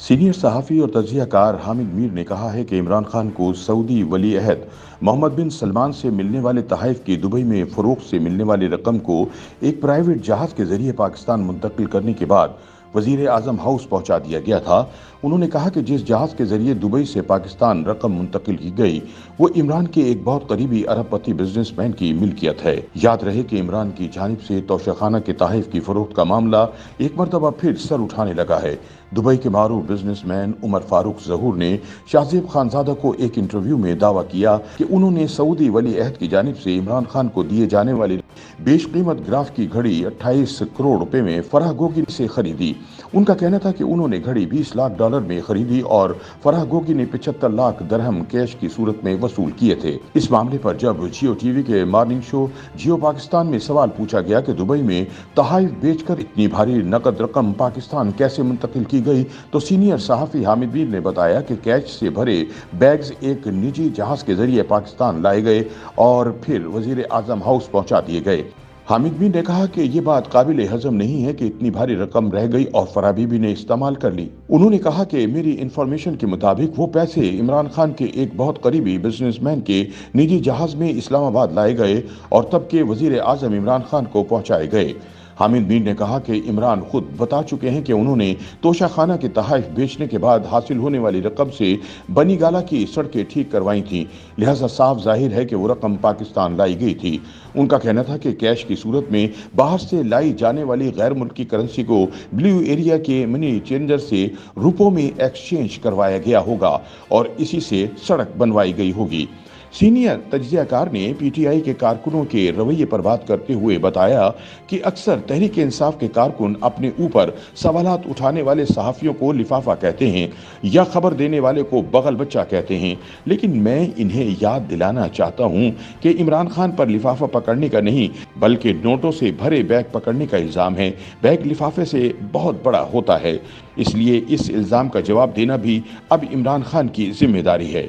Senior सहाफ़ी और तज्ज़ियाकार हामिद मीर ने कहा है कि इमरान खान को सऊदी वली अहद मोहम्मद बिन सलमान से मिलने वाले तोहफ़ की दुबई में फ़रोख्त से मिलने वाली रकम को एक प्राइवेट जहाज़ के ज़रिए पाकिस्तान मुंतकिल करने के बाद वज़ीर आज़म हाउस पहुंचा दिया गया था। उन्होंने कहा कि जिस जहाज़ के ज़रिए दुबई से पाकिस्तान रकम मुंतकिल की गई वो इमरान के एक बहुत करीबी अरबपति बिजनेसमैन की मिल्कियत है। याद रहे कि इमरान की जानिब से तोशाखाना के तोहफ़ की फ़रोख्त का मामला एक मरतबा फिर सर उठाने लगा है। दुबई के मारूफ बिजनेसमैन उमर फारूक ज़हूर ने शाहजेब खानजादा को एक इंटरव्यू में दावा किया कि उन्होंने सऊदी वली अहद की जानिब से इमरान खान को दिए जाने वाली बेशकीमत ग्राफ की घड़ी 28 करोड़ रुपए में फराह गोगी से खरीदी। उनका कहना था कि उन्होंने घड़ी 20 लाख डॉलर में खरीदी और फराह गोगी ने 75 लाख दरहम कैश की सूरत में वसूल किए थे। इस मामले पर जब जियो टीवी के मॉर्निंग शो जियो पाकिस्तान में सवाल पूछा गया कि दुबई में तोहफ़ बेचकर इतनी भारी नकद रकम पाकिस्तान कैसे मुंतकिल की गई, तो सीनियर सहाफ़ी हामिद मीर ने बताया कि कैश से भरे बैग्स एक निजी जहाज के जरिए पाकिस्तान लाए गए और फिर वज़ीर आज़म हाउस पहुंचा दिए गए। हामिद मीर ने कहा कि ये बात काबिल हजम नहीं है कि इतनी भारी रकम रह गई और फराह बीबी ने इस्तेमाल कर ली। उन्होंने कहा कि मेरी इंफॉर्मेशन के मुताबिक वो पैसे इमरान खान के एक बहुत करीबी बिजनेसमैन के निजी जहाज में इस्लामाबाद लाए गए और तब के वजीर आजम इमरान खान को पहुंचाए गए। हामिद मीर ने कहा कि इमरान खुद बता चुके हैं कि उन्होंने तोशाखाना के तोहफ़ बेचने के बाद हासिल होने वाली रकम से बनी गाला की सड़कें ठीक करवाई थीं, लिहाजा साफ जाहिर है कि वो रकम पाकिस्तान लाई गई थी। उनका कहना था कि कैश की सूरत में बाहर से लाई जाने वाली गैर मुल्की करेंसी को ब्लू एरिया के मनी चेंजर से रुपयों में एक्सचेंज करवाया गया होगा और इसी से सड़क बनवाई गई होगी। सीनियर तज्ज़ियाकार ने पीटीआई के कारकुनों के रवैये पर बात करते हुए बताया कि अक्सर तहरीक इंसाफ के कारकुन अपने ऊपर सवालात उठाने वाले सहाफ़ियों को लिफाफा कहते हैं या खबर देने वाले को बगल बच्चा कहते हैं, लेकिन मैं इन्हें याद दिलाना चाहता हूं कि इमरान खान पर लिफाफा पकड़ने का नहीं बल्कि नोटों से भरे बैग पकड़ने का इल्ज़ाम है। बैग लिफाफे से बहुत बड़ा होता है, इसलिए इस इल्ज़ाम का जवाब देना भी अब इमरान खान की जिम्मेदारी है।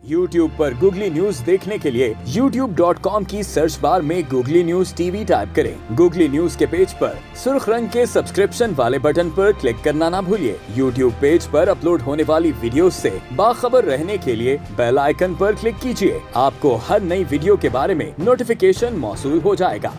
YouTube पर गूगली न्यूज देखने के लिए youtube.com की सर्च बार में गूगली न्यूज टीवी टाइप करें। गूगली न्यूज के पेज पर सुर्ख रंग के सब्सक्रिप्शन वाले बटन पर क्लिक करना ना भूलिए। YouTube पेज पर अपलोड होने वाली वीडियोस से बाखबर रहने के लिए बेल आइकन पर क्लिक कीजिए। आपको हर नई वीडियो के बारे में नोटिफिकेशन मौसूल हो जाएगा।